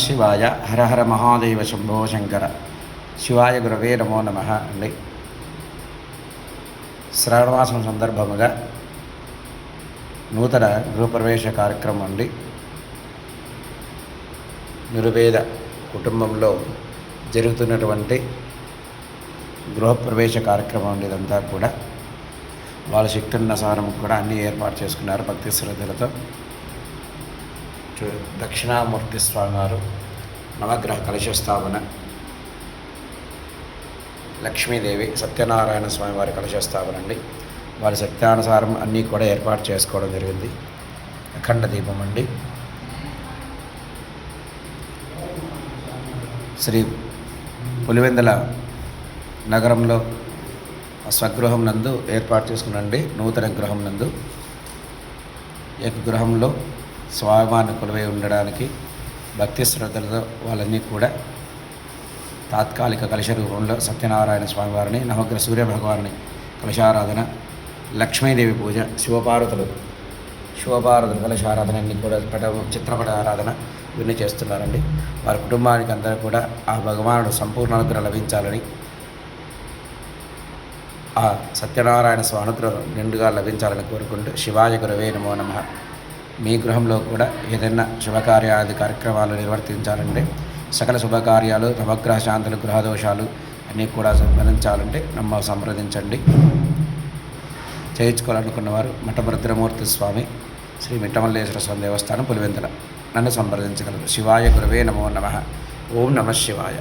శివాయ. హర హర మహాదేవ శంభో శంకర. శివాయ గురవే నమో నమః అండి. శ్రావణమాసం సందర్భముగా నూతన గృహప్రవేశ కార్యక్రమం అండి. నిరుపేద కుటుంబంలో జరుగుతున్నటువంటి గృహప్రవేశ కార్యక్రమం అండి. ఇదంతా కూడా వాళ్ళ శక్తున్నసారం కూడా అన్నీ ఏర్పాటు చేసుకున్నారు భక్తి శ్రద్ధలతో. దక్షిణామూర్తి స్వామివారు నవగ్రహ కలశ స్థాపన, లక్ష్మీదేవి సత్యనారాయణ స్వామివారి కలశ స్థాపన అండి. వారి శక్తానుసారం అన్నీ కూడా ఏర్పాటు చేసుకోవడం జరిగింది. అఖండ దీపం అండి. శ్రీ పులివెందుల నగరంలో స్వగృహం నందు ఏర్పాటు చేసుకునండి. నూతన గృహం నందు ఈ గృహంలో స్వామివారిని కొలువై ఉండడానికి భక్తి శ్రద్ధలతో వాళ్ళన్నీ కూడా తాత్కాలిక కలశ రూపంలో సత్యనారాయణ స్వామివారిని, నవగ్రహ సూర్యభగవాన్ని కలశారాధన, లక్ష్మీదేవి పూజ, శివపార్వతుల కలశారాధన అన్నీ కూడా చిత్రపట ఆరాధన ఇవన్నీ చేస్తున్నారండి. వారి కుటుంబానికి అందరూ కూడా ఆ భగవానుడు సంపూర్ణ అనుగ్రహం లభించాలని, ఆ సత్యనారాయణ స్వామి అనుగ్రహం నిండుగా లభించాలని కోరుకుంటూ శివాయ గురవే నమో నమః. మీ గృహంలో కూడా ఏదైనా శుభకార్యాది కార్యక్రమాలు నిర్వర్తించాలంటే, సకల శుభకార్యాలు, నవగ్రహ శాంతులు, గృహదోషాలు అన్నీ కూడా సంప్రదించాలంటే సంప్రదించండి. చేయించుకోవాలనుకున్నవారు మఠభద్రమూర్తి స్వామి, శ్రీ మిట్టమల్లేశ్వర స్వామి దేవస్థానం పులివెందుల నన్ను సంప్రదించగలరు. శివాయ గురవే నమో నమః. ఓం నమః శివాయ.